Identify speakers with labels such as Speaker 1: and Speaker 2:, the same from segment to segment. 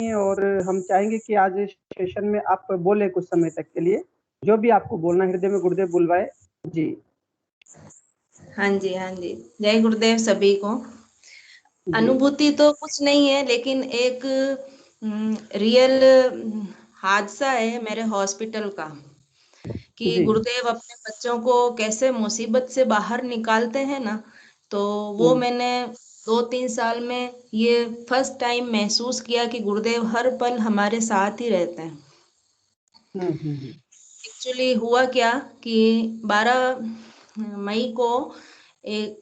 Speaker 1: और हम चाहेंगे कि आज इस सेशन में आप बोले कुछ समय तक के लिए, जो भी आपको बोलना हृदय में गुरुदेव बुलवाए। जी।
Speaker 2: हाँ जी, हाँ जी। जय गुरुदेव सभी को।
Speaker 1: जी।
Speaker 2: अनुभूति तो कुछ नहीं है, लेकिन एक रियल हादसा है मेरे हॉस्पिटल का, कि
Speaker 1: जी।
Speaker 2: गुरुदेव अपने बच्चों को कैसे मुसीबत से बाहर निकालते हैं ना, तो वो मैंने 2-3 साल में ये फर्स्ट टाइम महसूस किया कि गुरुदेव हर पल हमारे साथ ही रहते हैं। एक्चुअली हुआ क्या कि 12 मई को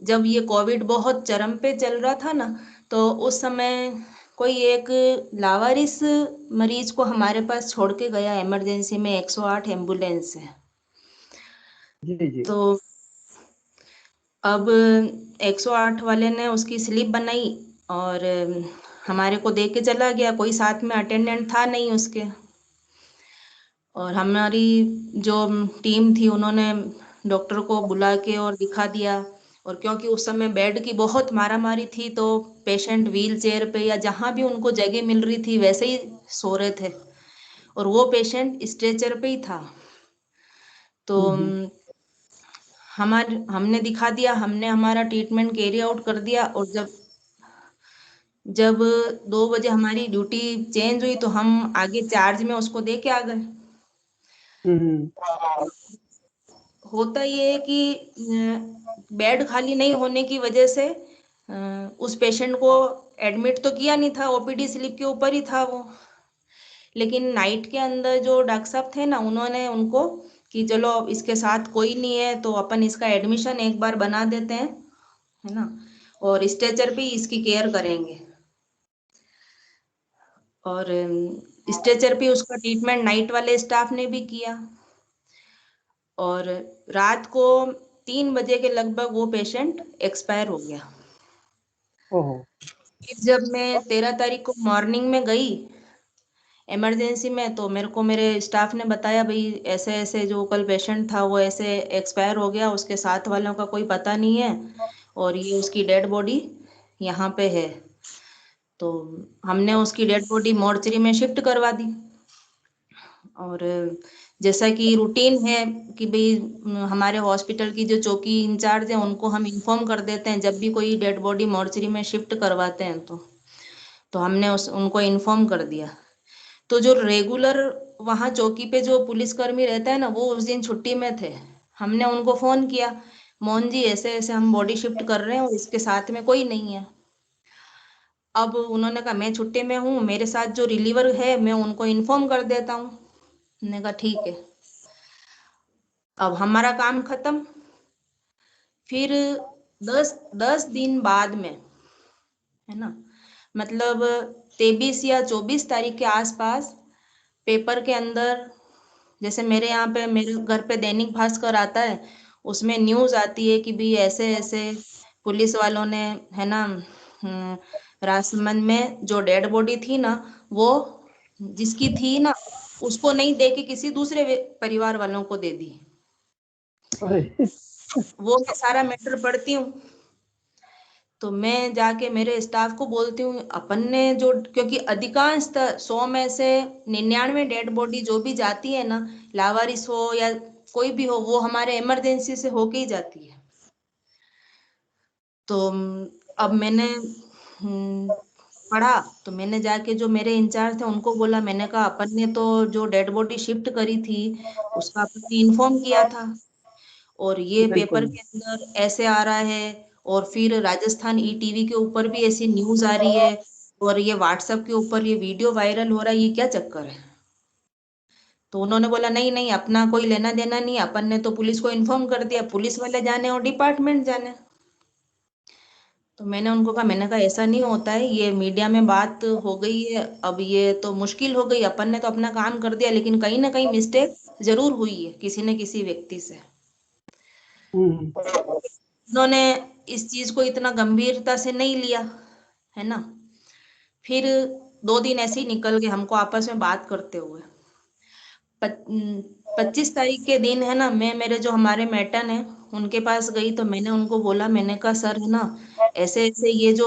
Speaker 2: जब ये कोविड बहुत चरम पे चल रहा था ना, तो उस समय कोई एक लावारिस मरीज को हमारे पास छोड़ के गया इमरजेंसी में, 108 एम्बुलेंस से।
Speaker 1: जी। जी।
Speaker 2: तो अब 108 वाले ने उसकी स्लिप बनाई और हमारे को दे के चला गया। कोई साथ में अटेंडेंट था नहीं उसके, और हमारी जो टीम थी उन्होंने डॉक्टर को बुला के और दिखा दिया। और क्योंकि उस समय बेड की बहुत मारामारी थी, तो पेशेंट व्हील चेयर पे या जहां भी उनको जगह मिल रही थी वैसे ही सो रहे थे, और वो पेशेंट स्ट्रेचर पे ही था। तो हमने दिखा दिया, हमने हमारा ट्रीटमेंट कैरी आउट कर दिया। और जब जब 2 बजे हमारी ड्यूटी चेंज हुई, तो हम आगे चार्ज में उसको दे के आ गए। होता ये है कि बेड खाली नहीं होने की वजह से उस पेशेंट को एडमिट तो किया नहीं था, ओपीडी स्लिप के ऊपर ही था वो। लेकिन नाइट के अंदर जो डॉक्टर साहब थे ना, उन्होंने उनको कि चलो इसके साथ कोई नहीं है तो अपन इसका एडमिशन एक बार बना देते हैं, है ना, और स्ट्रेचर पे इसकी केयर करेंगे। और स्ट्रेचर पे उसका ट्रीटमेंट नाइट वाले स्टाफ ने भी किया। और रात को 3 बजे के लगभग वो पेशेंट एक्सपायर हो गया।
Speaker 1: ओहो।
Speaker 2: फिर जब मैं 13 तारीख को मॉर्निंग में गई इमरजेंसी में, तो मेरे को मेरे स्टाफ ने बताया, भाई ऐसे ऐसे जो कल पेशेंट था वो ऐसे एक्सपायर हो गया, उसके साथ वालों का कोई पता नहीं है, और ये उसकी डेड बॉडी यहाँ पे है। तो हमने उसकी डेड बॉडी मॉर्चरी में शिफ्ट करवा दी। और जैसा कि रूटीन है कि भाई हमारे हॉस्पिटल की जो चौकी इंचार्ज है उनको हम इन्फॉर्म कर देते हैं जब भी कोई डेड बॉडी मॉर्चरी में शिफ्ट करवाते हैं। तो हमने उनको इन्फॉर्म कर दिया। तो जो रेगुलर वहाँ चौकी पे जो पुलिसकर्मी रहता है ना, वो उस दिन छुट्टी में थे। हमने उनको फोन किया, मोहन जी ऐसे ऐसे हम बॉडी शिफ्ट कर रहे हैं और इसके साथ में कोई नहीं है। अब उन्होंने कहा मैं छुट्टी में हूँ, मेरे साथ जो रिलीवर है मैं उनको इन्फॉर्म कर देता हूँ। मैंने कहा ठीक है। अब हमारा काम खत्म। फिर 10 दिन बाद में, है ना, मतलब 23 या 24 तारीख के आसपास पेपर के अंदर, जैसे मेरे यहाँ पे मेरे घर पे दैनिक भास्कर आता है, उसमें न्यूज आती है कि भाई ऐसे ऐसे पुलिस वालों ने, है ना, राजसमंद में जो डेड बॉडी थी ना, वो जिसकी थी ना, उसको नहीं दे के किसी दूसरे परिवार वालों को दे दी।
Speaker 1: अरे।
Speaker 2: वो मैं सारा मैटर पढ़ती हूँ। तो मैं जाके मेरे स्टाफ को बोलती हूँ, अपन ने जो, क्योंकि अधिकांश 100 में से 99 डेड बॉडी जो भी जाती है ना, लावारिस हो या कोई भी हो, वो हमारे इमरजेंसी से होके ही जाती है। तो अब मैंने पढ़ा, तो मैंने जाके जो मेरे इंचार्ज थे उनको बोला, मैंने कहा अपन ने तो जो डेड बॉडी शिफ्ट करी थी उसका अपन ने इन्फॉर्म किया था, और ये पेपर
Speaker 1: बिल्कुल।
Speaker 2: के अंदर ऐसे आ रहा है, और फिर राजस्थान ई टीवी के ऊपर भी ऐसी न्यूज आ रही है, और ये व्हाट्सएप के ऊपर ये वीडियो वायरल हो रहा है, ये क्या चक्कर है। तो उन्होंने बोला नहीं नहीं, अपना कोई लेना देना नहीं, अपन ने तो पुलिस को इन्फॉर्म कर दिया, पुलिस वाले जाने और डिपार्टमेंट जाने। तो मैंने उनको कहा, मैंने कहा ऐसा नहीं होता है, ये मीडिया में बात हो गई है, अब ये तो मुश्किल हो गई, अपन ने तो अपना काम कर दिया, लेकिन कहीं ना कहीं मिस्टेक जरूर हुई है किसी न किसी व्यक्ति से। उन्होंने इस चीज को इतना गंभीरता से नहीं लिया, है ना। फिर 2 दिन ऐसे ही निकल गए हमको आपस में बात करते हुए। 25 तारीख के दिन, है ना, मैं मेरे जो हमारे मैटन है उनके पास गई, तो मैंने उनको बोला, मैंने कहा सर, है ना, ऐसे ऐसे ये जो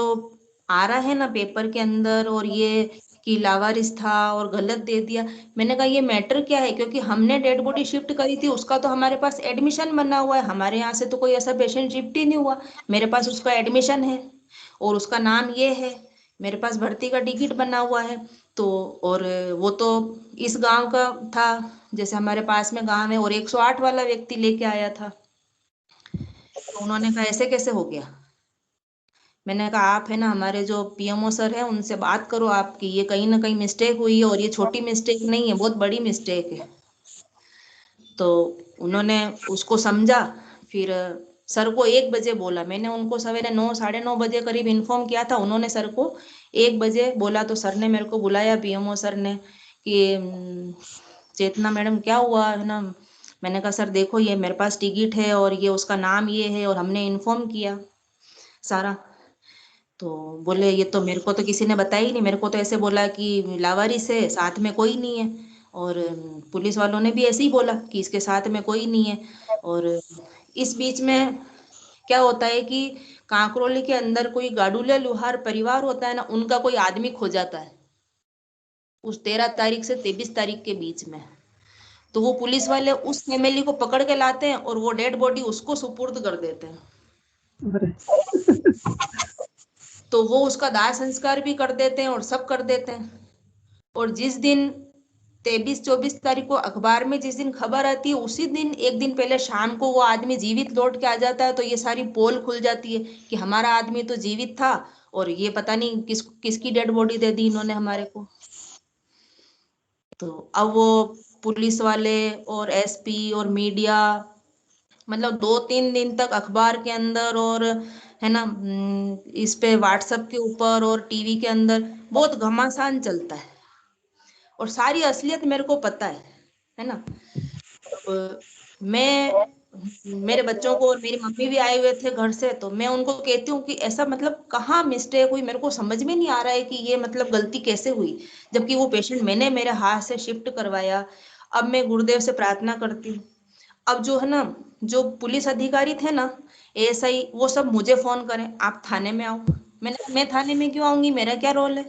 Speaker 2: आ रहा है ना पेपर के अंदर, और ये कि लावारिस था और गलत दे दिया। मैंने कहा ये मैटर क्या है, क्योंकि हमने डेड बॉडी शिफ्ट करी थी, उसका तो हमारे पास एडमिशन बना हुआ है, हमारे यहाँ से तो कोई ऐसा पेशेंट शिफ्ट ही नहीं हुआ। मेरे पास उसका एडमिशन है और उसका नाम ये है, मेरे पास भर्ती का टिकट बना हुआ है। तो और वो तो इस गांव का था, जैसे हमारे पास में गांव है, और 108 वाला व्यक्ति लेके आया था। तो उन्होंने कहा ऐसे कैसे हो गया। मैंने कहा आप है ना हमारे जो पीएमओ सर है उनसे बात करो, आपकी ये कहीं ना कहीं मिस्टेक हुई है, और ये छोटी मिस्टेक नहीं है, बहुत बड़ी मिस्टेक है। तो उन्होंने उसको समझा। फिर सर को 1 बजे बोला, मैंने उनको सवेरे 9 साढ़े 9 बजे करीब इन्फॉर्म किया था, उन्होंने सर को 1 बजे बोला। तो सर ने मेरे को बुलाया, पीएमओ सर ने, कि चेतना मैडम क्या हुआ है ना। मैंने कहा सर देखो ये मेरे पास टिकट है और ये उसका नाम ये है और हमने इन्फॉर्म किया सारा। तो बोले ये तो मेरे को तो किसी ने बताया ही नहीं, मेरे को तो ऐसे बोला कि लावारिस है, साथ में कोई नहीं है। और पुलिस वालों ने भी ऐसे ही बोला कि इसके साथ में कोई नहीं है। और इस बीच में क्या होता है कि कांकरोली के अंदर कोई गाडुले लुहार परिवार होता है ना, उनका कोई आदमी खो जाता है उस 13 तारीख से 23 तारीख के बीच में। तो वो पुलिस वाले उस फैमिली को पकड़ के लाते हैं और वो डेड बॉडी उसको सुपुर्द कर देते हैं।
Speaker 1: अरे
Speaker 2: तो वो उसका दाह संस्कार भी कर देते हैं और सब कर देते हैं। और जिस दिन 23-24 तारीख को अखबार में जिस दिन खबर आती है, उसी दिन एक दिन पहले शाम को वो आदमी जीवित लौट के आ जाता है। तो ये सारी पोल खुल जाती है कि हमारा आदमी तो जीवित था और ये पता नहीं किसकी डेड बॉडी दे दी इन्होंने हमारे को। तो अब वो पुलिस वाले और एसपी और मीडिया, मतलब 2-3 दिन तक अखबार के अंदर और है ना इस पे व्हाट्सएप के ऊपर और टीवी के अंदर बहुत घमासान चलता है, और सारी असलियत मेरे को पता है ना। अब मैं, मेरे बच्चों को और मेरी मम्मी भी आए हुए थे घर से, तो मैं उनको कहती हूँ कि ऐसा मतलब कहाँ मिस्टेक हुई, मेरे को समझ में नहीं आ रहा है कि ये मतलब गलती कैसे हुई, जबकि वो पेशेंट मैंने मेरे हाथ से शिफ्ट करवाया। अब मैं गुरुदेव से प्रार्थना करती हूँ। अब जो है ना, जो पुलिस अधिकारी थे ना, एएसआई, वो सब मुझे फोन करें आप थाने में आओ। मैं थाने में क्यों आऊंगी, मेरा क्या रोल है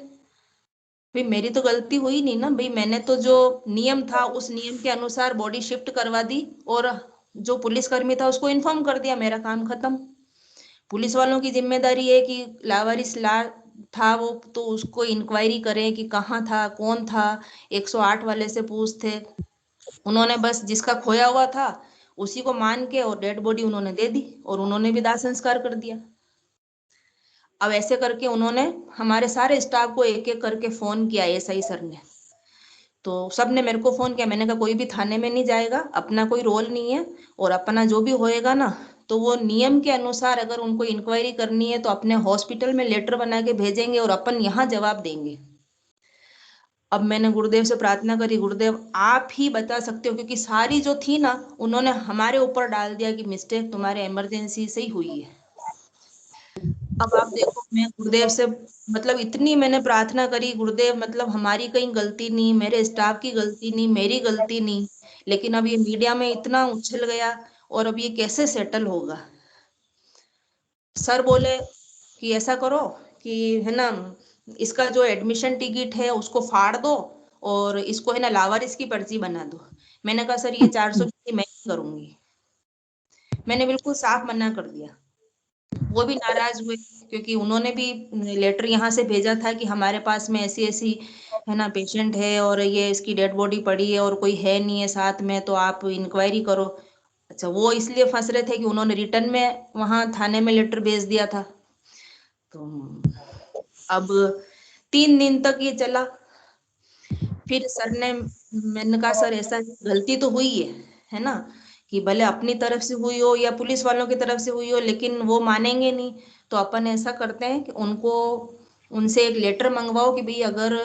Speaker 2: भाई, मेरी तो गलती हुई नहीं ना भाई, मैंने तो जो नियम था उस नियम के अनुसार बॉडी शिफ्ट करवा दी, और जो पुलिसकर्मी था उसको इन्फॉर्म कर दिया, मेरा काम खत्म। पुलिस वालों की जिम्मेदारी है कि लावारिस ला था वो, तो उसको इंक्वायरी करें कि कहाँ था कौन था, 108 वाले से पूछते। उन्होंने बस जिसका खोया हुआ था उसी को मान के और डेड बॉडी उन्होंने दे दी, और उन्होंने भी दाह संस्कार कर दिया। अब ऐसे करके उन्होंने हमारे सारे स्टाफ को एक एक करके फोन किया, एसआई सर ने। तो सब ने मेरे को फोन किया, मैंने कहा कोई भी थाने में नहीं जाएगा, अपना कोई रोल नहीं है, और अपना जो भी होएगा ना, तो वो नियम के अनुसार अगर उनको इंक्वायरी करनी है तो अपने हॉस्पिटल में लेटर बना के भेजेंगे और अपन यहाँ जवाब देंगे। अब मैंने गुरुदेव से प्रार्थना करी, गुरुदेव आप ही बता सकते हो, क्योंकि सारी जो थी ना उन्होंने हमारे ऊपर डाल दिया कि मिस्टेक तुम्हारे इमरजेंसी से ही हुई है। अब आप देखो, मैं गुरुदेव से मतलब इतनी मैंने प्रार्थना करी, गुरुदेव मतलब हमारी कहीं गलती नहीं, मेरे स्टाफ की गलती नहीं, मेरी गलती नहीं, लेकिन अब ये मीडिया में इतना उछल गया, और अब ये कैसे सेटल होगा। सर बोले कि ऐसा करो कि है ना, इसका जो एडमिशन टिकट है उसको फाड़ दो और इसको है ना लावारिस की पर्ची बना दो। मैंने कहा सर ये 400 मैं नहीं करूंगी, मैंने बिल्कुल साफ मना कर दिया। वो भी नाराज हुए, क्योंकि उन्होंने भी लेटर यहाँ से भेजा था कि हमारे पास में ऐसी ऐसी है ना पेशेंट है और ये इसकी डेड बॉडी पड़ी है और कोई है नहीं है साथ में, तो आप इंक्वायरी करो। अच्छा, वो इसलिए फंस रहे थे कि उन्होंने रिटर्न में वहां थाने में लेटर भेज दिया था। तो अब 3 दिन तक ये चला। फिर सर ने, मैंने कहा सर ऐसा गलती तो हुई है ना, कि भले अपनी तरफ से हुई हो या पुलिस वालों की तरफ से हुई हो, लेकिन वो मानेंगे नहीं। तो अपन ऐसा करते हैं कि उनको, उनसे एक लेटर मंगवाओ कि भाई अगर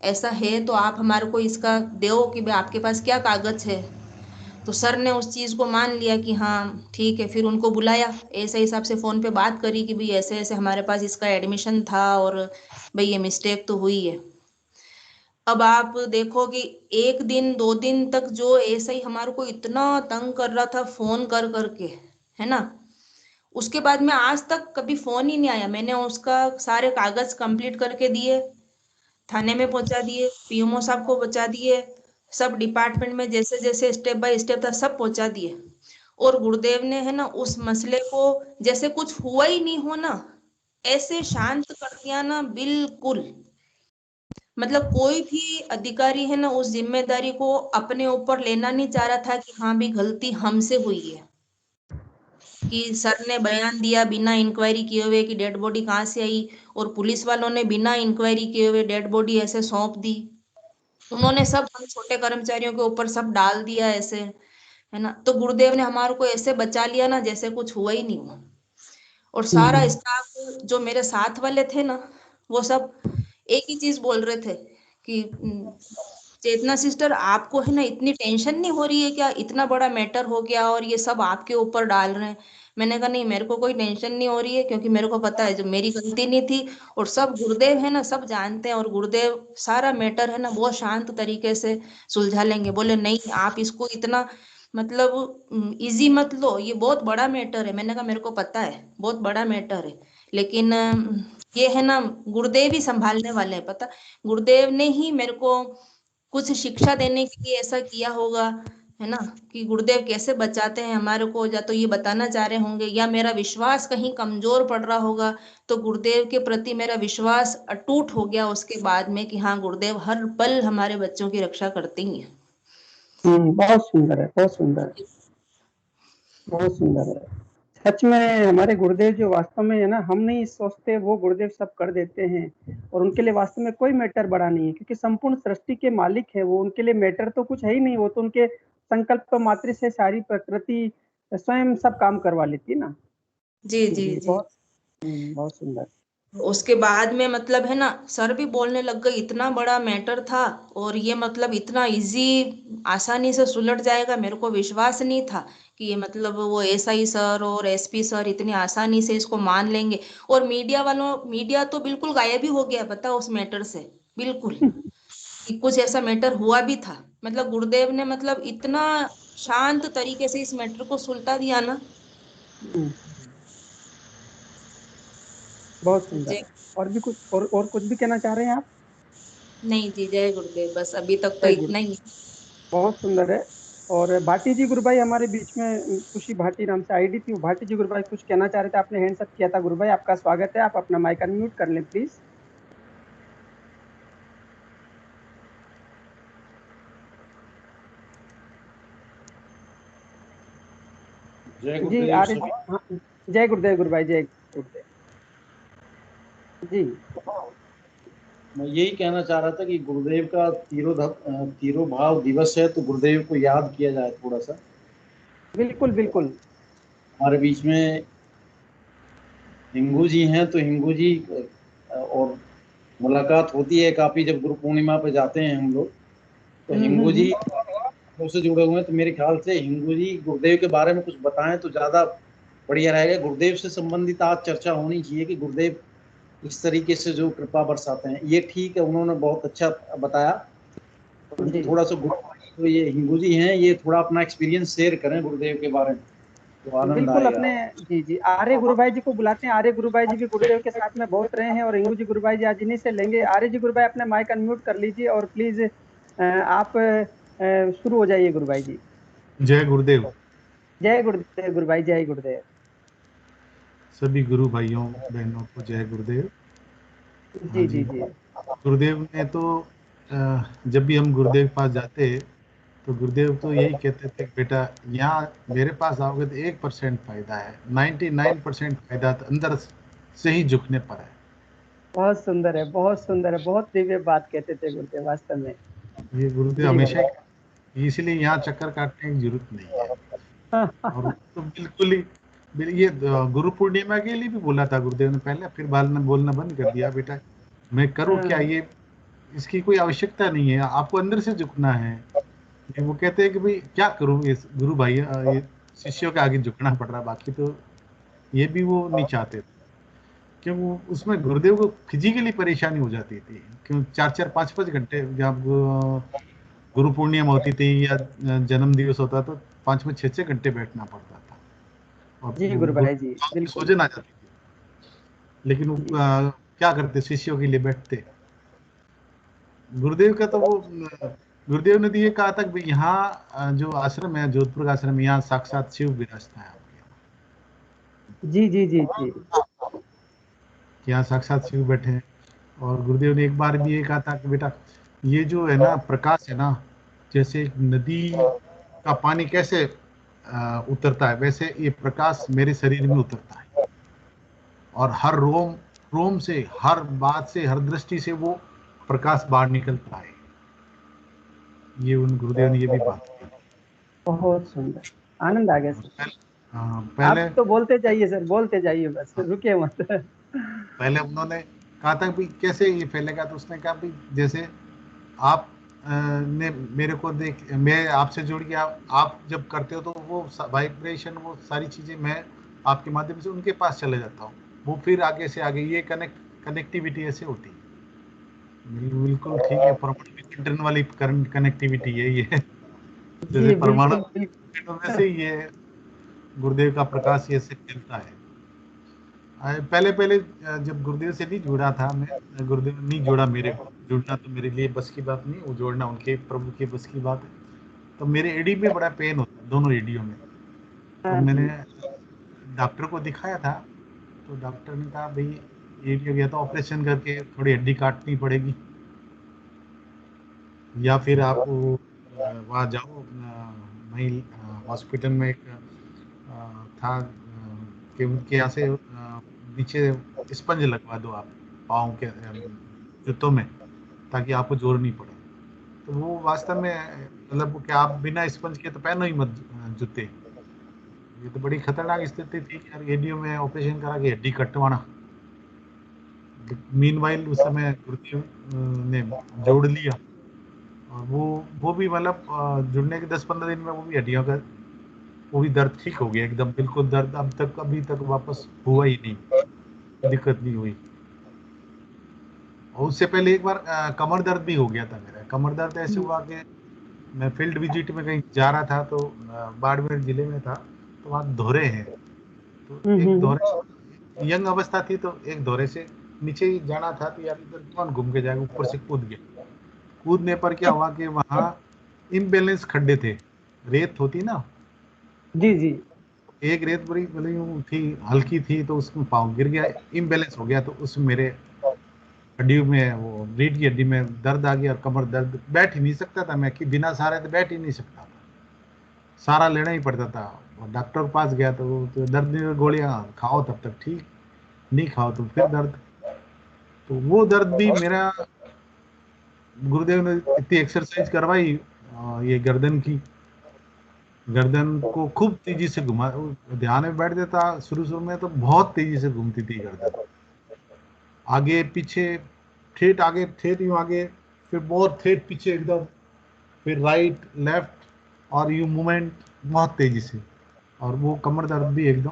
Speaker 2: ऐसा है तो आप हमारे को इसका दो कि भाई आपके पास क्या कागज है। तो सर ने उस चीज को मान लिया कि हाँ ठीक है। फिर उनको बुलाया, ऐसे हिसाब से फोन पे बात करी कि भाई ऐसे ऐसे हमारे पास इसका एडमिशन था और भाई ये मिस्टेक तो हुई है। अब आप देखो कि 1 दिन 2 दिन तक जो ऐसा ही हमारे को इतना तंग कर रहा था फोन कर करके, है ना। उसके बाद में आज तक कभी फोन ही नहीं आया, मैंने उसका सारे कागज कंप्लीट करके दिए, थाने में पहुंचा दिए, पीएमओ साहब को पहुंचा दिए, सब डिपार्टमेंट में जैसे जैसे स्टेप बाय स्टेप था सब पहुंचा दिए। और गुरुदेव ने है ना उस मसले को जैसे कुछ हुआ ही नहीं हो ना, ऐसे शांत कर दिया ना बिल्कुल। मतलब कोई भी अधिकारी है ना उस जिम्मेदारी को अपने ऊपर लेना नहीं चाह रहा था कि हाँ भी गलती हमसे हुई है। कि सर ने बयान दिया बिना इंक्वायरी किए हुए कि डेड बॉडी कहाँ से आई, और पुलिस वालों ने बिना इंक्वायरी किए हुए डेड बॉडी ऐसे सौंप दी। उन्होंने सब हम छोटे कर्मचारियों के ऊपर सब डाल दिया ऐसे, है ना। तो गुरुदेव ने हमारे को ऐसे बचा लिया ना जैसे कुछ हुआ ही नहीं हुआ। और सारा स्टाफ जो मेरे साथ वाले थे ना, वो सब एक ही चीज बोल रहे थे कि चेतना सिस्टर आपको है ना इतनी टेंशन नहीं हो रही है क्या, इतना बड़ा मैटर हो गया और ये सब आपके ऊपर डाल रहे हैं। मैंने कहा नहीं मेरे को कोई टेंशन नहीं हो रही है, क्योंकि मेरे को पता है जो मेरी गलती नहीं थी। और सब गुरुदेव है ना सब जानते हैं, और गुरुदेव सारा मैटर है ना बहुत शांत तरीके से सुलझा लेंगे। बोले नहीं आप इसको इतना मतलब इजी मत लो, ये बहुत बड़ा मैटर है। मैंने कहा मेरे को पता है बहुत बड़ा मैटर है, लेकिन ये है ना गुरुदेव ही संभालने वाले हैं। पता गुरुदेव ने ही मेरे को कुछ शिक्षा देने के लिए ऐसा किया होगा, है ना, कि गुरुदेव कैसे बचाते हैं हमारे को, या तो ये बताना चाह रहे होंगे, या मेरा विश्वास कहीं कमजोर पड़ रहा होगा। तो गुरुदेव के प्रति मेरा विश्वास अटूट हो गया उसके बाद में कि हाँ गुरुदेव हर पल हमारे बच्चों की रक्षा करते ही हैं।
Speaker 1: बहुत सुंदर है, बहुत सुंदर है, बहुत सुंदर है। सच में हमारे गुरुदेव जो वास्तव में है ना, हम नहीं सोचते, वो गुरुदेव सब कर देते हैं। और उनके लिए वास्तव में कोई मैटर बड़ा नहीं है, क्योंकि संपूर्ण सृष्टि के मालिक है वो। उनके लिए मैटर तो कुछ है ही नहीं, वो तो उनके संकल्प मात्र से सारी प्रकृति स्वयं सब काम करवा लेती है ना।
Speaker 2: जी जी
Speaker 1: जी,
Speaker 2: जी।
Speaker 1: बहुत सुंदर।
Speaker 2: उसके बाद में मतलब है ना सर भी बोलने लग गए इतना बड़ा मैटर था, और ये मतलब इतना इजी आसानी से सुलझ जाएगा, मेरे को विश्वास नहीं था कि ये मतलब वो एसआई सर और एसपी सर इतनी आसानी से इसको मान लेंगे। और मीडिया तो बिल्कुल गायब ही हो गया पता उस मैटर से, बिल्कुल कि कुछ ऐसा मैटर हुआ भी था। मतलब गुरुदेव ने मतलब इतना शांत तरीके से इस मैटर को सुलझा दिया ना।
Speaker 1: हम्म, बहुत सुंदर
Speaker 2: जय
Speaker 1: है। और भी कुछ, और कुछ भी कहना चाह रहे हैं आप?
Speaker 2: नहीं जी, जय गुरुदेव, बस अभी तक तो
Speaker 1: जय गुरु।
Speaker 2: इतना ही।
Speaker 1: बहुत सुंदर है। और भाटी जी गुरु भाई हमारे बीच में, खुशी भाटी नाम से आईडी थी, वो भाटी जी गुरु भाई कुछ कहना चाह रहे थे, आपने हैंड्स अप किया था। गुरु भाई आपका स्वागत है, आप अपना माइक अनम्यूट कर लें प्लीज।
Speaker 3: जय
Speaker 1: जी
Speaker 3: गुरुदेव
Speaker 1: आर्य,
Speaker 3: सभी।
Speaker 1: हाँ, जय गुरुदेव गुरु भाई, जय गुरुदेव जी।
Speaker 3: मैं यही कहना चाह रहा था कि गुरुदेव का तीरो भाव दिवस है, तो गुरुदेव को याद किया जाए थोड़ा सा।
Speaker 1: बिल्कुल बिल्कुल।
Speaker 3: हमारे बीच में हिंगू जी हैं, तो हिंगू जी और मुलाकात होती है काफी, जब गुरु पूर्णिमा पे जाते हैं हम लोग, तो हिंगू जी से जुड़े हुए हैं। तो मेरे ख्याल से हिंगू जी गुरुदेव के बारे में कुछ बताएं तो ज्यादा बढ़िया रहेगा। गुरुदेव से संबंधित आज चर्चा होनी चाहिए कि गुरुदेव इस तरीके से जो कृपा बरसाते हैं, ये ठीक है, उन्होंने बहुत अच्छा बताया।
Speaker 1: जी
Speaker 3: थोड़ा सा गुरु तो ये हिंगू जी हैं, ये थोड़ा अपना एक्सपीरियंस शेयर करें गुरुदेव के बारे में, तो आनंद
Speaker 1: बिल्कुल
Speaker 3: आएगा।
Speaker 1: अपने, जी जी, आर्य गुरु भाई जी को बुलाते हैं। आर्य गुरु भाई जी भी गुरुदेव के साथ में बहुत रहे हैं, और इंगू जी गुरु भाई जी आज इन्हीं से लेंगे। आर्य जी गुरु भाई अपने माइक अनम्यूट कर लीजिए और प्लीज आप शुरू हो जाइए गुरु भाई जी।
Speaker 4: जय गुरुदेव।
Speaker 1: जय गुरुदेव गुरु भाई, जय गुरुदेव।
Speaker 4: सभी गुरु भाइयों बहनों को जय गुरुदेव। हाँ
Speaker 1: जी
Speaker 4: जी,
Speaker 1: जी जी।
Speaker 4: गुरुदेव ने तो जब भी हम गुरुदेव के पास जाते तो गुरुदेव तो यही कहते थे कि बेटा यहाँ मेरे पास आओगे तो 1% फायदा है, 99% फायदा तो अंदर से ही झुकने पर है।
Speaker 1: बहुत सुंदर है, बहुत सुंदर है, बहुत दिव्य बात कहते थे गुरुदेव वास्तव में।
Speaker 4: ये गुरुदेव
Speaker 1: जी
Speaker 4: हमेशा
Speaker 1: गुरु
Speaker 4: ही, इसलिए यहाँ चक्कर काटने की जरूरत नहीं है। और
Speaker 1: भाई।
Speaker 4: तो बिल्कुल ही ये गुरु पूर्णिमा के लिए भी बोला था गुरुदेव ने पहले, फिर बोलना बंद कर दिया। बेटा मैं करूँ क्या, ये इसकी कोई आवश्यकता नहीं है, आपको अंदर से झुकना है। वो कहते हैं कि भाई क्या करूँ, इस गुरु भाई ये शिष्यों के आगे झुकना पड़ रहा, बाकी तो ये भी वो नहीं चाहते थे। क्यों उसमें गुरुदेव को फिजिकली परेशानी हो जाती थी, क्यों 4-4 5-5 घंटे जब गुरु पूर्णिमा होती थी या जन्म दिवस होता तो 5-6 घंटे बैठना पड़ता था, और
Speaker 1: जी
Speaker 4: वो
Speaker 1: गुरु भाई जी बिल्कुल।
Speaker 4: सूजन आ जाती थी। लेकिन वो
Speaker 1: जी
Speaker 4: क्या करते, शिष्यों के लिए बैठते। गुरुदेव का तो वो गुरुदेव ने तो ये कहा था कि यहाँ जो आश्रम है, जोधपुर का आश्रम, यहाँ साक्षात शिव विराजता है आपके यहाँ।
Speaker 1: जी जी जी जी।
Speaker 4: कि यहाँ साक्षात शिव बैठे हैं। और गुरुदेव ने एक बार भी ये कहा था कि बेटा ये जो है ना प्रकाश है ना, जैसे एक नदी का पानी कैसे उतरता है, वैसे ये प्रकाश मेरे शरीर में उतरता है। और हर रोम रोम से, हर बात से, हर दृष्टि से वो प्रकाश बाहर निकलता है। ये उन गुरुदेव ने ये भी बात की।
Speaker 1: बहुत सुंदर, आनंद आ गया सर।
Speaker 4: पहले
Speaker 1: आप तो बोलते जाइए सर, बोलते जाइए, बस रुके मत।
Speaker 4: पहले उन्होंने कहा था कि कैसे ये फैलेगा, तो उसने कहा भाई जैसे आप ने मेरे को देख, मैं आपसे जुड़ गया, आप जब करते हो तो वो वाइब्रेशन, वो सारी चीजें मैं आपके माध्यम से उनके पास चले जाता हूँ, वो फिर आगे से आगे, ये कनेक्टिविटी ऐसे होती है। बिल्कुल ठीक है, परमाणु विकिरण वाली कनेक्टिविटी है ये। जैसे
Speaker 1: जी
Speaker 4: परमाणु
Speaker 1: बिल्कुल बिल्कुल।
Speaker 4: वैसे ही ये गुरुदेव का प्रकाश ये से चलता है। पहले पहले जब गुरुदेव से नहीं जुड़ा था मैं, गुरुदेव नहीं जोड़ा मेरे को, जुड़ना तो मेरे लिए बस की बात नहीं, वो जोड़ना उनके प्रभु के बस की बात है। तो मेरे एडी में बड़ा पेन होता है, दोनों एडियो में। तो
Speaker 1: हाँ
Speaker 4: मैंने
Speaker 1: जी।
Speaker 4: डॉक्टर को दिखाया था, तो डॉक्टर ने कहा भाई एडी हो गया तो ऑपरेशन करके थोड़ी हड्डी काटनी पड़ेगी, या फिर आप वहाँ जाओ वहीं हॉस्पिटल में एक था कि उनके यहाँ से नीचे स्पंज लगवा दो आप पाँव के जूतों में, ताकि आपको जोर नहीं पड़े। तो वो वास्तव में मतलब कि आप बिना स्पंज के तो पहनो ही मत जूते। ये तो बड़ी खतरनाक स्थिति थी कि यार एडियो में ऑपरेशन करा के हड्डी कटवाना। मीनवाइल उस समय गुरुदेव ने जोड़ लिया, और वो भी मतलब जुड़ने के 10-15 दिन में वो भी हड्डियों का वो भी दर्द ठीक हो गया एकदम, बिल्कुल दर्द अब तक अभी तक वापस हुआ ही नहीं, दिक्कत नहीं हुई। और उससे पहले एक बार कमर दर्द भी हो गया था मेरा। कमर दर्द ऐसे हुआ कि मैं फील्ड विजिट में कहीं जा रहा था, तो बाड़मेर जिले में था, तो वहाँ धोरे हैं, तो एक धोरे यंग अवस्था थी, तो एक धोरे से नीचे ही जाना था, तो यार इधर कौन घूम के जाएगा, ऊपर से कूद गया। कूदने पर क्या हुआ कि वहाँ इम्बैलेंस खड्डे थे, रेत होती ना,
Speaker 1: जी जी।
Speaker 4: एक रेत बड़ी बड़ी थी, हल्की थी, तो उसमें पाँव गिर गया, इम्बैलेंस हो गया, तो उसमें मेरे हड्डी में, वो रीढ़ की हड्डी में दर्द आ गया, और कमर दर्द, बैठ ही नहीं सकता था मैं, कि बिना सहारे तो बैठ ही नहीं सकता था, सहारा लेना ही पड़ता था। और डॉक्टर के पास गया तो वो तो दर्द की गोलियां खाओ तब तक ठीक, नहीं खाओ तो फिर दर्द। तो वो दर्द भी मेरा, गुरुदेव ने इतनी एक्सरसाइज करवाई ये गर्दन की, गर्दन को खूब तेजी से घुमा, ध्यान में बैठ देता शुरू शुरू में तो बहुत तेजी से घूमती थी गर्दन, आगे पीछे, ठेठ आगे, ठेठ यूं आगे, फिर बहुत ठेठ पीछे एकदम, फिर राइट लेफ्ट, और यू मूवमेंट बहुत तेजी से, और वो कमर दर्द भी एकदम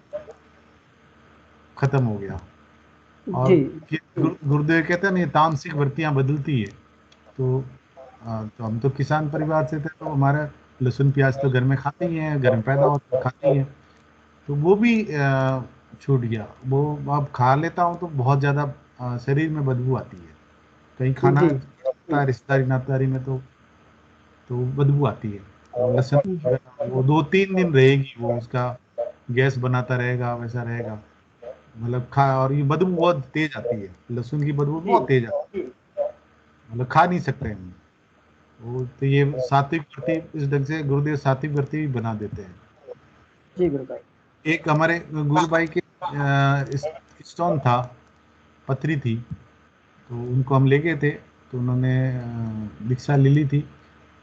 Speaker 4: खत्म हो गया। और
Speaker 1: जी
Speaker 4: फिर गुरुदेव कहते हैं ना, ये तामसिक वृत्तियां बदलती है। तो हम तो किसान परिवार से थे, तो हमारा लहसुन प्याज तो घर में खाते ही हैं, घर में पैदा होता खाते ही हैं, तो वो भी छूट गया। वो अब खा लेता हूँ तो बहुत ज़्यादा शरीर में बदबू आती है, कहीं खाना
Speaker 1: जी।
Speaker 4: होता है रिश्तेदारी नातेदारी में, तो बदबू आती है। और लहसुन वो 2-3 दिन रहेगी, वो उसका गैस बनाता रहेगा, वैसा रहेगा, मतलब खा, और ये बदबू बहुत तेज आती है, लहसुन की बदबू
Speaker 1: जी
Speaker 4: बहुत तेज आती है, मतलब खा नहीं सकते हम वो। तो ये सात्विक व्रती, इस ढंग से गुरुदेव सात्विक व्रती भी बना देते हैं।
Speaker 1: जी गुरु भाई।
Speaker 4: एक हमारे गुरु भाई के स्टोन था, पथरी थी, तो उनको हम ले गए थे, तो उन्होंने दीक्षा ले ली थी।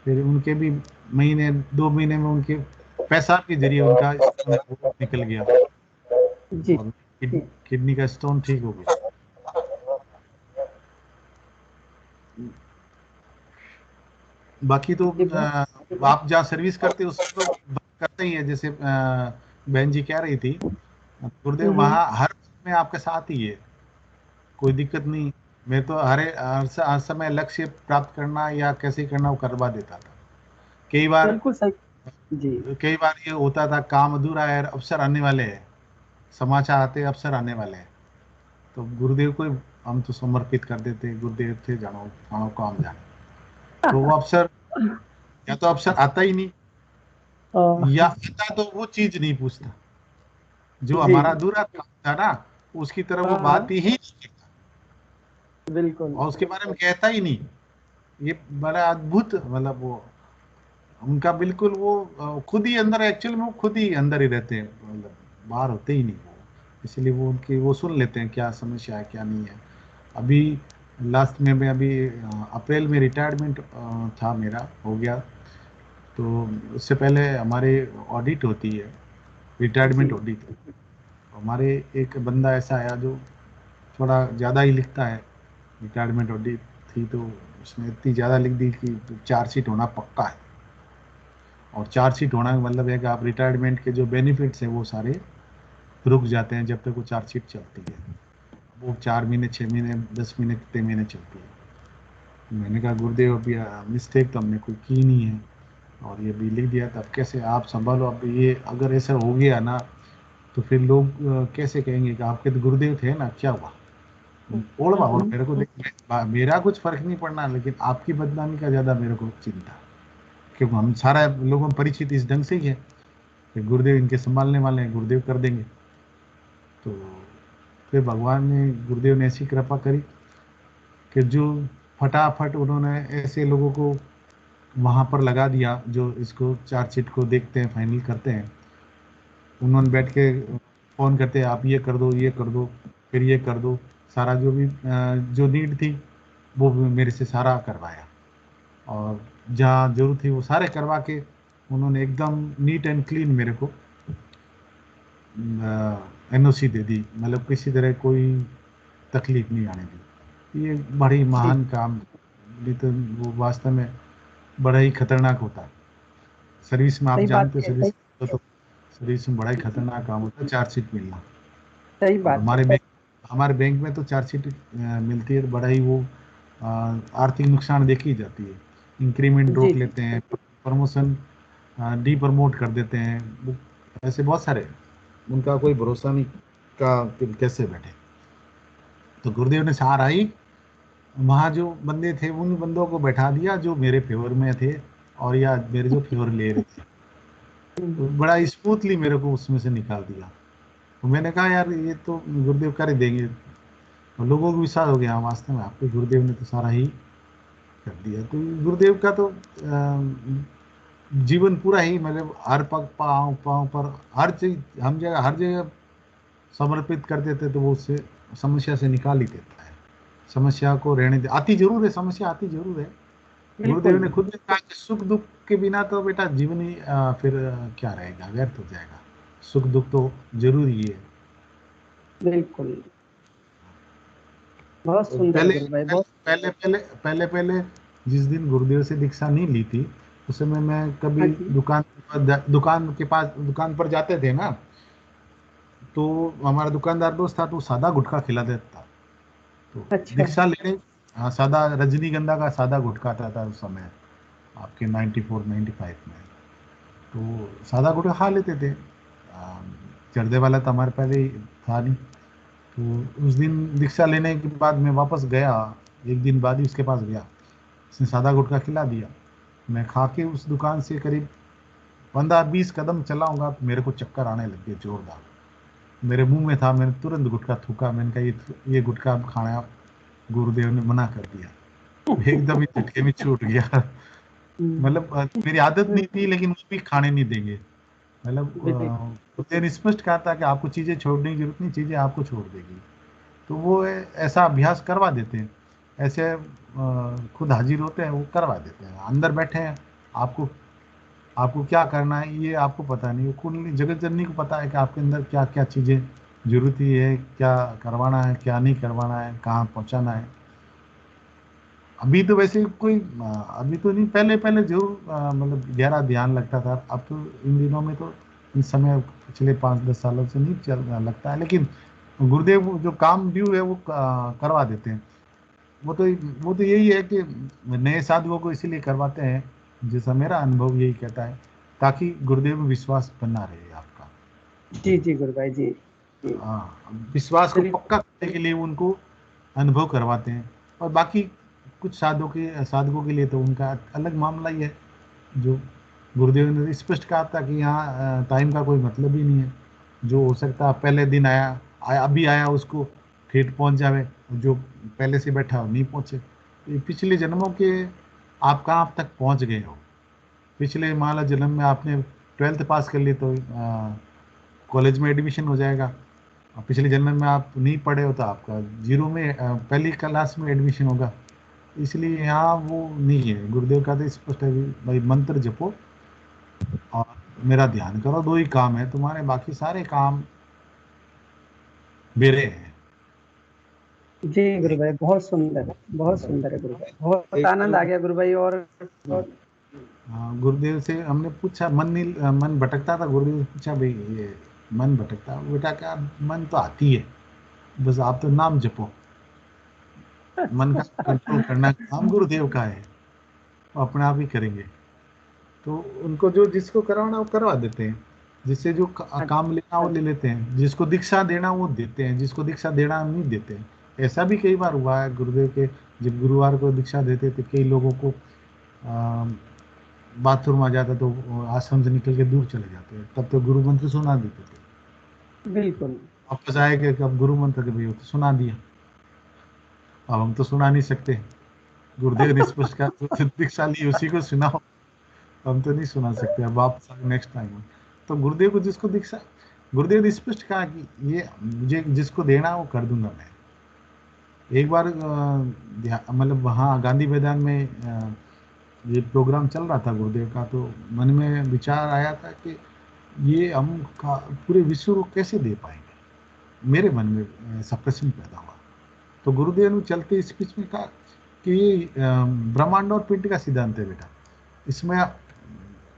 Speaker 4: फिर उनके भी महीने 2 महीने में उनके पेशाब के जरिए उनका स्टोन निकल गया,
Speaker 1: जी
Speaker 4: और किडनी का स्टोन ठीक हो गया। बाकी तो
Speaker 1: जी बहुत।
Speaker 4: आप जहाँ सर्विस करते हो उसको तो करते ही है, जैसे बहन जी कह रही थी, गुरुदेव वहाँ हर में आपके साथ ही है, कोई दिक्कत नहीं। मैं तो हर समय लक्ष्य प्राप्त करना या कैसे करना वो करवा देता था। कई बार
Speaker 1: बिल्कुल सही। जी
Speaker 4: कई बार ये होता था, काम अधूरा है, अवसर आने वाले हैं, समाचार आते अवसर आने वाले हैं, तो गुरुदेव को हम तो समर्पित कर देते, गुरुदेव थे जानो जानो काम जाने। तो वो अवसर या तो अवसर आता ही नहीं, या आता तो वो चीज नहीं पूछता जो
Speaker 1: जी।
Speaker 4: हमारा अधूरा काम था ना, उसकी तरफ वो बात ही नहीं करता
Speaker 1: बिल्कुल।
Speaker 4: और उसके बारे में कहता ही नहीं। ये बड़ा अद्भुत, मतलब वो उनका बिल्कुल वो खुद ही अंदर, एक्चुअल में वो खुद ही अंदर ही रहते हैं, मतलब बाहर होते ही नहीं वो। इसलिए वो उनकी वो सुन लेते हैं क्या समस्या है क्या नहीं है। अभी लास्ट में मैं अभी अप्रैल में रिटायरमेंट था मेरा, हो गया। तो उससे पहले हमारे ऑडिट होती है, रिटायरमेंट
Speaker 1: जी।
Speaker 4: ऑडिट। हमारे एक बंदा ऐसा आया जो थोड़ा ज़्यादा ही लिखता है, रिटायरमेंट ऑडिट थी तो उसने इतनी ज़्यादा लिख दी कि चार्जशीट होना पक्का है। और चार्जशीट होना का मतलब है कि आप रिटायरमेंट के जो बेनिफिट्स हैं वो सारे रुक जाते हैं जब तक वो चार्जशीट चलती है। वो 4 महीने 6 महीने 10 महीने कितने महीने चलती है। मैंने कहा गुरुदेव अभी मिस्टेक तो हमने कोई की नहीं है और ये भी लिख दिया, तब कैसे आप संभालो। अब ये अगर ऐसा हो गया ना तो फिर लोग कैसे कहेंगे कि आपके तो गुरुदेव थे ना, क्या हुआ। और मेरे को मेरा कुछ फर्क नहीं पड़ना, लेकिन आपकी बदनामी का ज़्यादा मेरे को चिंता, क्योंकि हम सारा लोगों में परिचित इस ढंग से ही है कि गुरुदेव इनके संभालने वाले हैं, गुरुदेव कर देंगे। तो फिर भगवान ने, गुरुदेव ने ऐसी कृपा करी कि जो फटाफट उन्होंने ऐसे लोगों को वहाँ पर लगा दिया जो इसको चार्जशीट को देखते हैं, फाइनल करते हैं। उन्होंने बैठ के फ़ोन करते हैं, आप ये कर दो ये कर दो, फिर ये कर दो। सारा जो भी जो नीड थी वो भी मेरे से सारा करवाया, और जहाँ जरूरत थी वो सारे करवा के उन्होंने एकदम नीट एंड क्लीन मेरे को एनओसी दे दी। मतलब किसी तरह कोई तकलीफ नहीं आने दी। ये बड़ी
Speaker 1: जी।
Speaker 4: महान काम, नहीं तो वो वास्तव में बड़ा ही खतरनाक होता है। सर्विस में आप
Speaker 1: सही बात
Speaker 4: जानते हो,
Speaker 1: है।
Speaker 4: सर्विस में बड़ा ही खतरनाक काम होता है चार्जशीट मिलना।
Speaker 1: सही
Speaker 4: और
Speaker 1: बात है।
Speaker 4: हमारे बैंक में तो चार्जशीट मिलती है तो बड़ा ही वो आर्थिक नुकसान देखी जाती है। इंक्रीमेंट
Speaker 1: जी।
Speaker 4: रोक लेते हैं, प्रमोशन डी प्रमोट कर देते हैं, ऐसे बहुत सारे, उनका कोई भरोसा नहीं का कि कैसे बैठे। तो गुरुदेव ने सहारा ही वहाँ जो बंदे थे उन बंदों को बैठा दिया जो मेरे फेवर में थे और या मेरे जो फेवर ले रहे थे। तो बड़ा स्मूथली मेरे को उसमें से निकाल दिया। तो मैंने कहा यार ये तो गुरुदेव कर ही देंगे। और लोगों को विश्वास हो गया, हाँ, वास्तव में आपके गुरुदेव ने तो सारा ही कर दिया। तो गुरुदेव का तो जीवन पूरा ही, मतलब हर पग पाँव पाँव पर हर चीज हम जगह हर जगह समर्पित कर देते तो वो उससे समस्या से निकाल ही देता है। समस्या को रहने दे, आती जरूर है समस्या, आती जरूर है। गुरुदेव
Speaker 1: बिल्कुल।
Speaker 4: ने खुद ने कहा कि सुख दुख के बिना तो बेटा जीवन ही फिर क्या रहेगा, व्यर्थ हो जाएगा। सुख दुख तो जरूरी है।
Speaker 1: बिल्कुल। बहुत
Speaker 4: तो
Speaker 1: सुंदर
Speaker 4: पहले
Speaker 1: गुरु भाई,
Speaker 4: पहले
Speaker 1: बहुत।
Speaker 4: पहले पहले पहले पहले जिस दिन गुरुदेव से दीक्षा नहीं ली थी उस समय मैं
Speaker 1: हाँ
Speaker 4: कभी
Speaker 1: जी।
Speaker 4: दुकान के पास, दुकान पर जाते थे ना, तो हमारा दुकानदार दोस्त था तो वो सादा गुटखा खिला देता था। तो
Speaker 1: अच्छा।
Speaker 4: दीक्षा लेने, हाँ, सादा रजनीगंधा का सादा गुटखा आता था उस समय, आपके 94 95 में। तो सादा गुटखा खा लेते थे। जर्दे वाला तो हमारे पहले ही था नहीं। तो उस दिन दीक्षा लेने के बाद मैं वापस गया, एक दिन बाद ही उसके पास गया, उसने सादा गुटखा खिला दिया। मैं खा के उस दुकान से करीब 15-20 कदम चला होगा तो मेरे को चक्कर आने लग गए जोरदार। मेरे मुंह में था, मैंने तुरंत गुटखा थूका। मैंने कहा ये गुटखा अब खाना गुरुदेव ने मना कर दिया। एकदम ही झटके में छूट गया। मतलब मेरी आदत नहीं थी लेकिन वो भी खाने नहीं देंगे। मतलब गुरुदेव ने स्पष्ट कहा था कि आपको चीज़ें छोड़ने की जरूरत नहीं, चीज़ें आपको छोड़ देगी। तो वो ऐसा अभ्यास करवा देते हैं, ऐसे खुद हाजिर होते हैं, वो करवा देते हैं, अंदर बैठे हैं। आपको आपको क्या करना है ये आपको पता नहीं, वो कुंडली जगत जननी को पता है कि आपके अंदर क्या क्या चीज़ें जरूरती है, क्या करवाना है क्या नहीं करवाना है, कहाँ पहुँचाना है। अभी तो वैसे कोई अभी तो नहीं, पहले पहले जरूर मतलब गहरा ध्यान लगता था। अब तो इन दिनों में तो इस समय पिछले 5-10 सालों से नहीं चल लगता है, लेकिन गुरुदेव जो काम ड्यू है वो करवा देते हैं। वो तो वो तो यही है कि नए साधुओं को इसीलिए करवाते हैं, जैसा मेरा अनुभव यही कहता है, ताकि गुरुदेव में विश्वास बना रहे आपका।
Speaker 1: जी जी गुरु भाई जी। जी।
Speaker 4: हाँ, विश्वास को
Speaker 1: चलिए।
Speaker 4: पक्का करने के लिए उनको अनुभव करवाते हैं। और बाकी कुछ साधकों के लिए तो उनका अलग मामला ही है। जो गुरुदेव ने स्पष्ट कहा था कि यहाँ टाइम का कोई मतलब ही नहीं है। जो हो सकता पहले दिन आया अभी आया उसको ठेठ पहुंच जावे, जो पहले से बैठा हो नहीं पहुंचे। तो ये पिछले जन्मों के आप कहाँ तक पहुंच गए हो। पिछले मान लो जन्म में आपने 12th पास कर ली तो कॉलेज में एडमिशन हो जाएगा। और पिछले जन्म में आप नहीं पढ़े हो तो आपका जीरो में पहली क्लास में एडमिशन होगा। इसलिए यहाँ वो नहीं है। गुरुदेव का तो स्पष्ट है भाई मंत्र जपो और मेरा ध्यान करो, 2 ही काम है तुम्हारे, बाकी सारे काम मेरे हैं।
Speaker 1: जी गुरु भाई, बहुत सुंदर है गुरु भाई, बहुत आनंद आ गया गुरु भाई। और
Speaker 4: गुरुदेव से हमने पूछा, मन भटकता था। गुरुदेव से पूछा भाई ये मन भटकता, बेटा क्या मन तो आती है, बस आप तो नाम जपो। मन का कंट्रोल करना काम गुरुदेव का है, वो अपने आप ही करेंगे। तो उनको जो जिसको करवाना वो करवा देते हैं, जिससे जो काम लेना वो ले लेते हैं, जिसको दीक्षा देना वो देते हैं, जिसको दीक्षा देना नहीं देते हैं। ऐसा भी कई बार हुआ है गुरुदेव के, जब गुरुवार को दीक्षा देते थे कई लोगों को बाथरूम आ जाता तो आश्रम से निकल के दूर चले जाते हैं, तब तो गुरु मंत्र सुना देते थे।
Speaker 1: बिल्कुल
Speaker 4: वापस आए कि अब गुरु मंत्र के भैया तो सुना दिया, अब हम तो सुना नहीं सकते। गुरुदेव ने स्पष्ट कहा तो दीक्षा ली उसी को सुनाओ, हम तो नहीं सुना सकते, अब आप नेक्स्ट टाइम। तो गुरुदेव को जिसको दीक्षा, गुरुदेव ने स्पष्ट कहा कि ये मुझे जिसको देना वो कर दूंगा मैं। एक बार मतलब वहाँ गांधी मैदान में ये प्रोग्राम चल रहा था गुरुदेव का, तो मन में विचार आया था कि ये हम पूरे विश्व को कैसे दे पाएंगे। मेरे मन में सब प्रश्न पैदा हुआ। तो गुरुदेव ने चलते स्पीच में कहा कि ये ब्रह्मांड और पिंड का सिद्धांत है बेटा, इसमें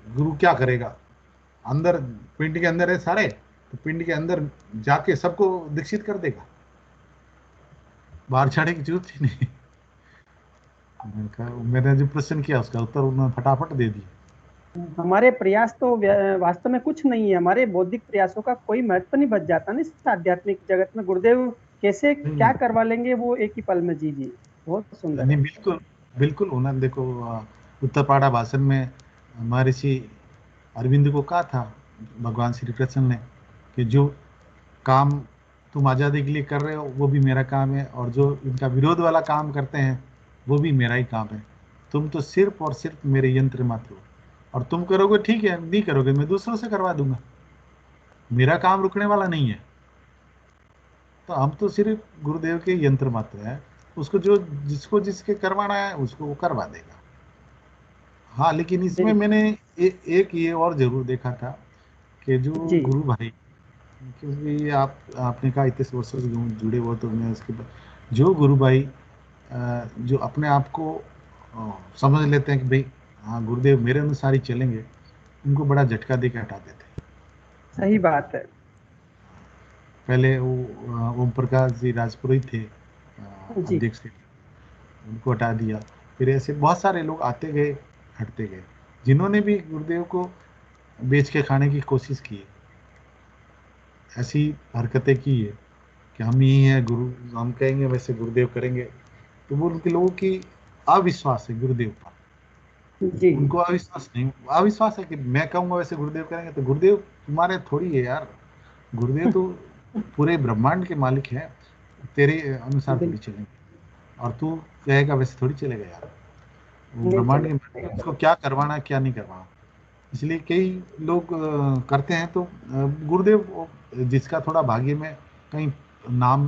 Speaker 4: गुरु क्या करेगा, अंदर पिंड के अंदर है सारे, तो पिंड के अंदर जाके सबको दीक्षित कर देगा, बाहर छाड़े की जरूरत ही नहीं। मैंने जो प्रश्न किया उसका उत्तर उन्होंने फटाफट दे दिया।
Speaker 1: हमारे प्रयास तो वास्तव में कुछ नहीं है, हमारे बौद्धिक प्रयासों का कोई महत्व नहीं बच जाता ना इस आध्यात्मिक जगत में। गुरुदेव कैसे क्या करवा लेंगे वो एक ही पल में। जी जी, बहुत सुंदर
Speaker 4: नहीं
Speaker 1: है।
Speaker 4: बिल्कुल बिल्कुल। उन्होंने देखो उत्तरपाड़ा भाषण में महर्षि अरविंद को कहा था भगवान श्री कृष्ण ने कि जो काम तुम आज़ादी के लिए कर रहे हो वो भी मेरा काम है, और जो इनका विरोध वाला काम करते हैं वो भी मेरा ही काम है। तुम तो सिर्फ और सिर्फ मेरे यंत्र मात्र हो, और तुम करोगे ठीक है, नहीं करोगे मैं दूसरों से करवा दूंगा, मेरा काम रुकने वाला नहीं है। तो हम तो सिर्फ गुरुदेव के यंत्र मात्र है, उसको जो जिसको जिसके करवाना है उसको वो करवा देगा। हाँ, लेकिन इसमें मैंने एक ये और जरूर देखा था कि जो गुरु भाई, क्योंकि आपने कहा इतने वर्षों से जुड़े हो, तो मैं उसके बाद जो गुरु भाई जो अपने आप को समझ लेते हैं कि भाई हाँ गुरुदेव मेरे अनुसार ही चलेंगे, उनको बड़ा झटका दे के हटा देते हैं।
Speaker 1: सही बात है।
Speaker 4: पहले वो ओम प्रकाश जी राजपुरोहित थे अध्यक्ष थे, उनको हटा दिया। फिर ऐसे बहुत सारे लोग आते गए हटते गए, जिन्होंने भी गुरुदेव को बेच के खाने की कोशिश की है, ऐसी हरकतें की है कि हम यही हैं गुरु, हम कहेंगे वैसे गुरुदेव करेंगे, तो वो उनके लोगों की अविश्वास है गुरुदेव पर।
Speaker 1: जी।
Speaker 4: उनको अविश्वास नहीं, अविश्वास है कि मैं कहूँगा वैसे गुरुदेव करेंगे। तो गुरुदेव तुम्हारे थोड़ी है यार, गुरुदेव तो पूरे ब्रह्मांड के मालिक है, तेरे अनुसार थोड़ी चलेंगे, और तू कहेगा वैसे थोड़ी चलेगा यार। वो ब्रह्मांड के मालिक, उसको क्या करवाना क्या नहीं करवाना। इसलिए कई लोग करते हैं। तो गुरुदेव जिसका थोड़ा भाग्य में कहीं नाम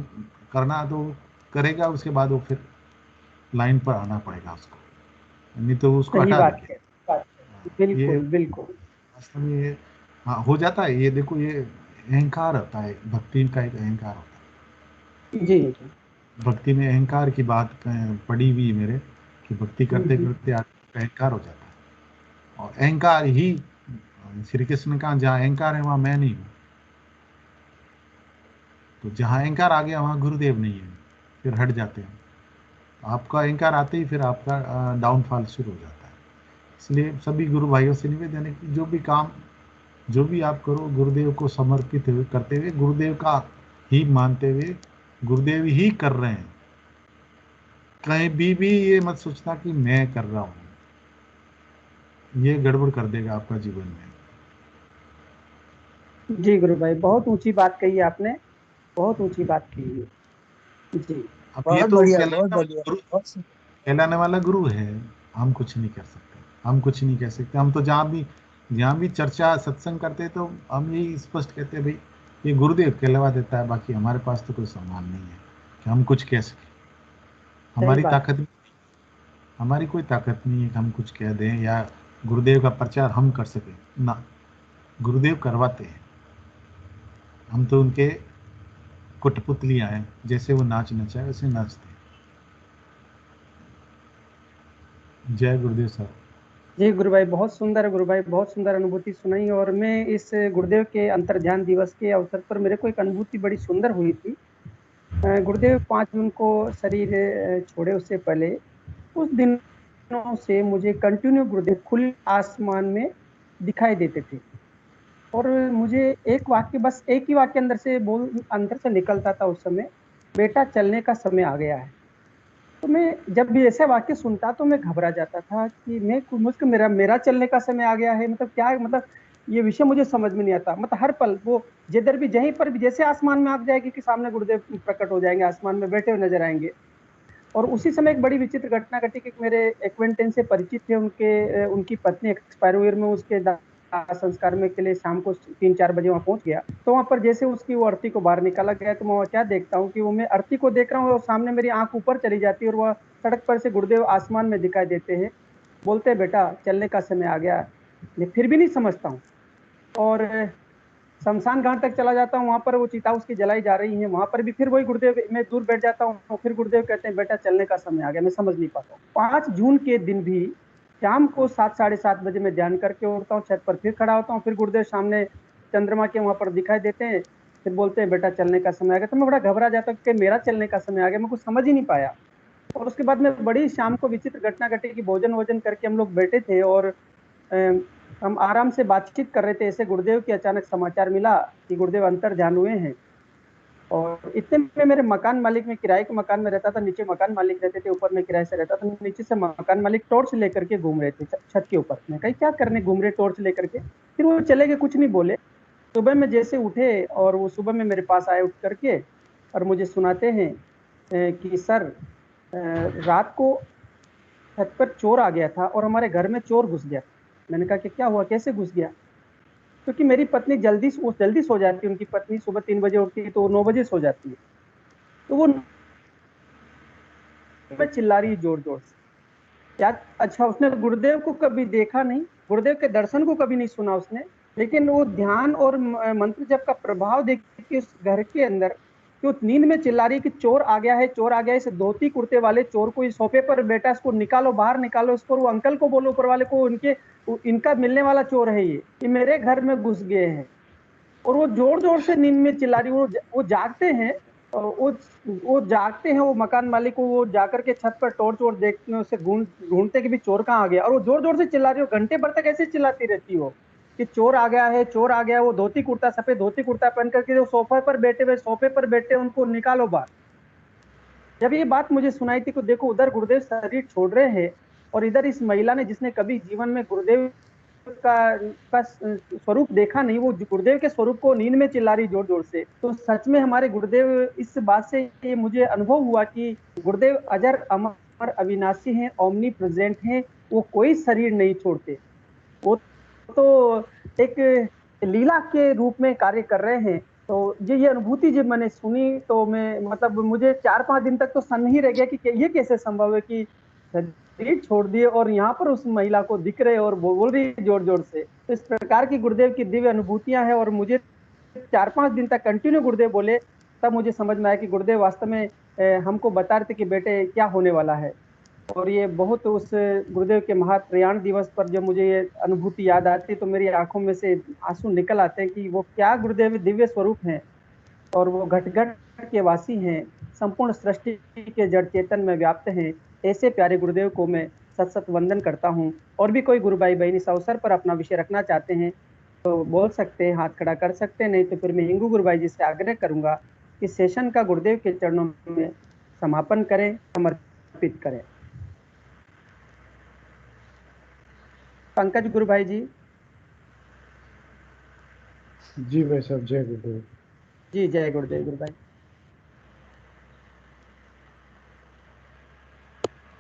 Speaker 4: करना तो करेगा, उसके बाद वो फिर लाइन पर आना पड़ेगा उसको, नहीं तो उसको हटा देंगे।
Speaker 1: बिल्कुल बिल्कुल
Speaker 4: वास्तव में ये हाँ हो जाता है। ये देखो ये अहंकार होता है, भक्ति का एक अहंकार होता है।
Speaker 1: जी।
Speaker 4: भक्ति में अहंकार की बात पड़ी हुई मेरे कि भक्ति करते करते आदमी अहंकार हो जाता है, और अहंकार ही श्री कृष्ण ने कहा जहाँ अहंकार है वहाँ मैं नहीं हूँ। तो जहाँ अहंकार आ गया वहाँ गुरुदेव नहीं है, फिर हट जाते हैं। आपका अहंकार आते ही फिर आपका डाउनफॉल शुरू हो जाता है। इसलिए सभी गुरु भाइयों से निवेदन है कि जो भी काम जो भी आप करो गुरुदेव को समर्पित करते हुए, गुरुदेव का ही मानते हुए, गुरुदेव ही कर रहे हैं, कहीं भी ये मत सोचना कि मैं कर रहा हूँ, ये गड़बड़ कर देगा आपका जीवन में।
Speaker 1: जी गुरु भाई, बहुत ऊंची बात कही आपने, बहुत ऊंची बात कही है। जी
Speaker 4: अब ये
Speaker 5: बहुत
Speaker 4: तो
Speaker 5: बढ़िया, बहुत बढ़िया, बहुत सुंदर।
Speaker 4: कहलाने वाला गुरु है, हम कुछ नहीं कर सकते, हम कुछ नहीं कह सकते। हम तो जहाँ भी चर्चा सत्संग करते तो हम यही स्पष्ट कहते हैं, भाई ये गुरुदेव कहलवा देता है, बाकी हमारे पास तो कोई सामान नहीं है कि हम कुछ कह सकें।
Speaker 1: सही
Speaker 4: हमारी
Speaker 1: बात।
Speaker 4: ताकत, हमारी कोई ताकत नहीं है कि हम कुछ कह दें या गुरुदेव का प्रचार हम कर सकें ना। गुरुदेव करवाते हैं, हम तो उनके कुटपुतलियां हैं, जैसे वो नाच नचाए वैसे नाचते हैं। जय गुरुदेव साहब।
Speaker 1: जी गुरु भाई, बहुत सुंदर गुरु भाई, बहुत सुंदर अनुभूति सुनाई। और मैं इस गुरुदेव के अंतर्ध्यान दिवस के अवसर पर मेरे को एक अनुभूति बड़ी सुंदर हुई थी। गुरुदेव 5 जून को शरीर छोड़े, उससे पहले उस दिनों से मुझे कंटिन्यू गुरुदेव खुले आसमान में दिखाई देते थे। और मुझे एक वाक्य, बस एक ही वाक्य अंदर से निकलता था उस समय, बेटा चलने का समय आ गया है। तो मैं जब भी ऐसे वाक्य सुनता तो मैं घबरा जाता था कि मुझको मेरा मेरा चलने का समय आ गया है, मतलब क्या है, मतलब ये विषय मुझे समझ में नहीं आता। मतलब हर पल वो जिधर भी, जहीं पर भी, जैसे आसमान में आग जाएगी कि सामने गुरुदेव प्रकट हो जाएंगे, आसमान में बैठे हुए नजर आएंगे। और उसी समय एक बड़ी विचित्र घटना घटी कि मेरे एक्वेंटेंस से परिचित थे, उनकी पत्नी एक्सपायर हुई। मैं उसके संस्कार में के लिए शाम को 3-4 बजे वहां पहुंच गया। तो वहां पर जैसे उसकी वो अर्थी को बाहर निकाला गया, तो मैं क्या देखता हूँ कि वो, मैं अर्थी को देख रहा हूँ और सामने मेरी आंख ऊपर चली जाती है और वह सड़क पर से गुरुदेव आसमान में दिखाई देते हैं। बोलते हैं बेटा चलने का समय आ गया। मैं फिर भी नहीं समझता हूँ। और शमशान घाट तक चला जाता हूँ, वहां पर वो चिता उसकी जलाई जा रही है, वहां पर भी फिर वही गुरुदेव, मैं दूर बैठ जाता हूँ, फिर गुरुदेव कहते हैं बेटा चलने का समय आ गया। मैं समझ नहीं पाता हूँ। 5 जून के दिन भी शाम को 7-7:30 बजे मैं ध्यान करके उठता हूँ, छत पर फिर खड़ा होता हूँ, फिर गुरुदेव सामने चंद्रमा के वहां पर दिखाई देते हैं, फिर बोलते हैं बेटा चलने का समय आ गया। तो मैं बड़ा घबरा जाता हूँ कि मेरा चलने का समय आ गया, मैं कुछ समझ ही नहीं पाया। और उसके बाद में बड़ी शाम को विचित्र घटना घटी कि भोजन वोजन करके हम लोग बैठे थे और हम आराम से बातचीत कर रहे थे, ऐसे गुरुदेव के अचानक समाचार मिला कि गुरुदेव अंतर ध्यान हुए हैं। और इतने में मेरे मकान मालिक, में किराए के मकान में रहता था, नीचे मकान मालिक रहते थे, ऊपर में किराए से रहता था। नीचे से मकान मालिक टॉर्च लेकर के घूम रहे थे छत के ऊपर। मैं कही क्या करने घूम रहे टॉर्च लेकर के। फिर वो चले गए, कुछ नहीं बोले। सुबह में जैसे उठे और वो सुबह में मेरे पास आए उठ करके और मुझे सुनाते हैं कि सर रात को छत पर चोर आ गया था और हमारे घर में चोर घुस गया। मैंने कहा कि क्या हुआ, कैसे घुस गया। क्योंकि मेरी पत्नी जल्दी सो जाती है, उनकी पत्नी सुबह 3 बजे उठती है तो वो 9 बजे सो जाती है। तो वो मैं चिल्ला रही है जोर जोर से। क्या अच्छा, उसने गुरुदेव को कभी देखा नहीं, गुरुदेव के दर्शन को कभी नहीं सुना उसने, लेकिन वो ध्यान और मंत्र जप का प्रभाव देख के उस घर के अंदर जो नींद में चिल्ला रही कि चोर आ गया है, चोर आ गया है, इस धोती कुर्ते वाले चोर को इस सोफे पर बैठा, इसको निकालो, बाहर निकालो इसको। वो अंकल को बोलो, ऊपर वाले को, इनका मिलने वाला चोर है, ये मेरे घर में घुस गए हैं। और वो जोर जोर से नींद में चिल्ला रही। वो जागते हैं, और वो जागते हैं, वो मकान मालिक को वो जाकर के छत पर टॉर्च वोर्च देखते, उसे ढूंढते कि भी चोर कहाँ आ गया। और वो जोर जोर से चिल्ला रही हो, घंटे भर तक ऐसे चिल्लाती रहती हो कि चोर आ गया है, चोर आ गया है। वो धोती कुर्ता, सफेद धोती कुर्ता पहन करके जो सोफे पर बैठे उनको निकालो बाहर। जब ये बात मुझे सुनाई थी, तो देखो उधर गुरुदेव शरीर छोड़ रहे हैं और इधर इस महिला ने, जिसने कभी जीवन में गुरुदेव का स्वरूप देखा नहीं, वो गुरुदेव के स्वरूप को नींद में चिल्ला रही जोर जोर से। तो सच में हमारे गुरुदेव, इस बात से ये मुझे अनुभव हुआ कि गुरुदेव अजर अमर अविनाशी हैं, ओमनी प्रेजेंट हैं। वो कोई शरीर नहीं छोड़ते। वो तो एक लीला के रूप में कार्य कर रहे हैं। तो ये अनुभूति जब मैंने सुनी तो मैं, मतलब मुझे 4-5 दिन तक तो सन ही रह गया कि ये कैसे संभव है कि शरीर छोड़ दिए और यहाँ पर उस महिला को दिख रहे और वो बोल रही जोर जोर से। तो इस प्रकार की गुरुदेव की दिव्य अनुभूतियां हैं। और मुझे 4-5 दिन तक कंटिन्यू गुरुदेव बोले, तब मुझे समझ में आया कि गुरुदेव वास्तव में हमको बता रहे थे कि बेटे क्या होने वाला है। और ये बहुत, उस गुरुदेव के महाप्रयाण दिवस पर जब मुझे ये अनुभूति याद आती है तो मेरी आंखों में से आंसू निकल आते हैं कि वो क्या गुरुदेव दिव्य स्वरूप हैं। और वो घट घट के वासी हैं, संपूर्ण सृष्टि के जड़ चेतन में व्याप्त हैं। ऐसे प्यारे गुरुदेव को मैं सत सत वंदन करता हूँ। और भी कोई गुरु भाई बहन इस अवसर पर अपना विषय रखना चाहते हैं तो बोल सकते हैं, हाथ खड़ा कर सकते हैं। नहीं तो फिर मैं हिंगू गुरु भाई जी से आग्रह करूंगा कि सेशन का गुरुदेव के चरणों में समापन करें, समर्पित अर्पित करें। पंकज गुरु भाई जी।
Speaker 5: जी भाई साहब, जय गुरुदेव।
Speaker 1: जी जय गुरुदेव गुरु भाई।